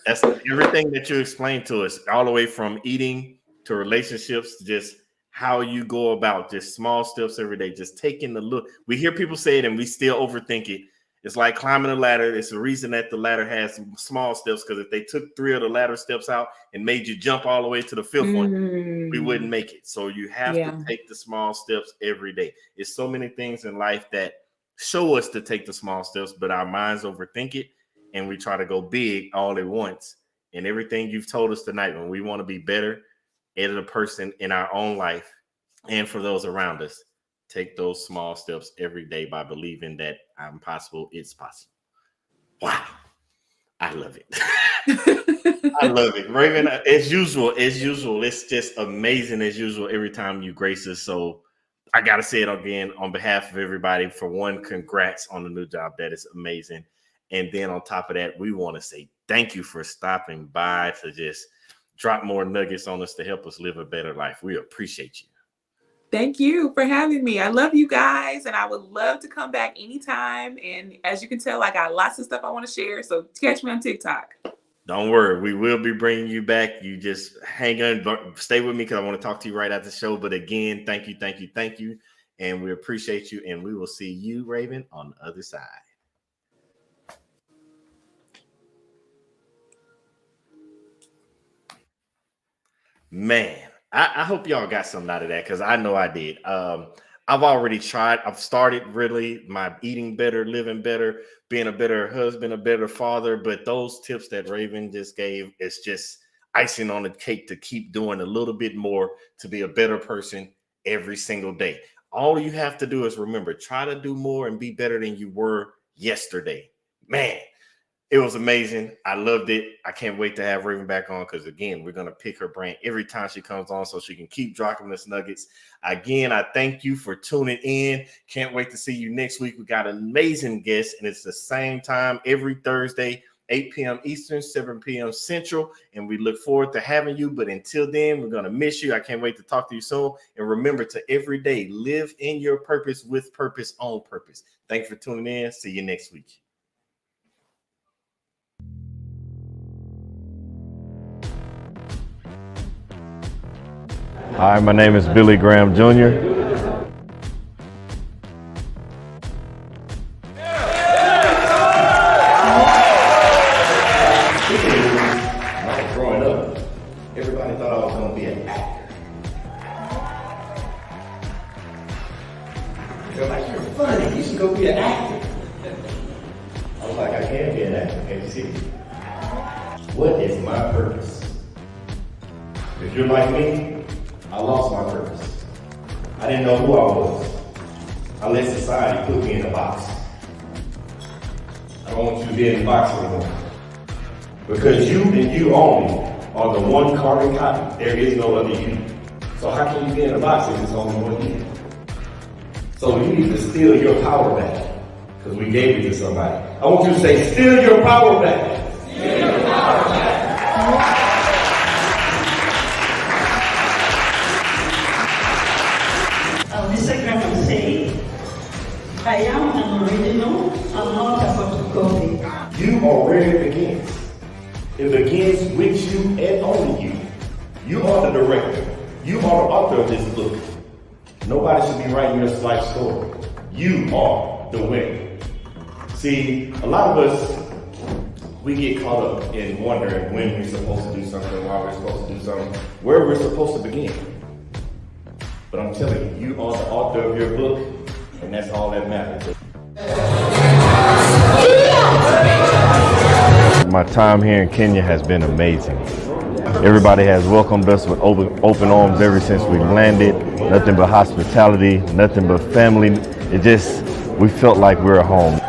That's everything that you explained to us, all the way from eating to relationships, to just how you go about just small steps every day. Just taking the look. We hear people say it and we still overthink it. It's like climbing a ladder. It's the reason that the ladder has small steps, because if they took 3 of the ladder steps out and made you jump all the way to the 5th one, we wouldn't make it. So you have to take the small steps every day. It's so many things in life that show us to take the small steps, but our minds overthink it and we try to go big all at once. And everything you've told us tonight, when we want to be better as a person in our own life and for those around us, take those small steps every day by believing that I'm possible. It's possible. Wow. I love it. I love it. Raven, as usual, it's just amazing as usual every time you grace us. So I got to say it again on behalf of everybody. For one, congrats on the new job. That is amazing. And then on top of that, we want to say thank you for stopping by to just drop more nuggets on us to help us live a better life. We appreciate you. Thank you for having me. I love you guys, and I would love to come back anytime. And as you can tell, I got lots of stuff I want to share. So catch me on TikTok. Don't worry. We will be bringing you back. You just hang on. Stay with me because I want to talk to you right after the show. But again, thank you, thank you, thank you. And we appreciate you. And we will see you, Raven, on the other side. Man, I hope y'all got something out of that, because I know I did. I've already tried. I've started really my eating better, living better, being a better husband, a better father. But those tips that Raven just gave, it's just icing on the cake to keep doing a little bit more to be a better person every single day. All you have to do is remember, try to do more and be better than you were yesterday. Man, it was amazing. I loved it. I can't wait to have Raven back on, because, again, we're going to pick her brain every time she comes on so she can keep dropping us nuggets. Again, I thank you for tuning in. Can't wait to see you next week. We got an amazing guest, and it's the same time every Thursday 8 p.m. Eastern, 7 p.m. Central, and we look forward to having you. But until then, we're going to miss you. I can't wait to talk to you soon. And remember to every day live in your purpose, with purpose, on purpose. Thanks for tuning in. See you next week. Hi, my name is Billy Graham Jr. Growing up, everybody thought I was going to be an actor. They're like, you're funny, you should go be an actor. I was like, I can't be an actor, can't you see? What is my purpose? If you're like me, I lost my purpose. I didn't know who I was. I let society put me in a box. I don't want you to be in the box anymore. Because you and you only are the one carbon copy. There is no other you. So how can you be in a box if it's only one you? So you need to steal your power back. Because we gave it to somebody. I want you to say, steal your power back. Steal your power back. Mr. Graham say, I am an original, I'm not a photocopy. You are where it begins. It begins with you and only you. You are the director. You are the author of this book. Nobody should be writing your life story. You are the winner. See, a lot of us, we get caught up in wondering when we're supposed to do something, why we're supposed to do something, where we're supposed to begin. But I'm telling you, you are the author of your book, and that's all that matters. My time here in Kenya has been amazing. Everybody has welcomed us with open arms ever since we landed. Nothing but hospitality, nothing but family. We felt like we were home.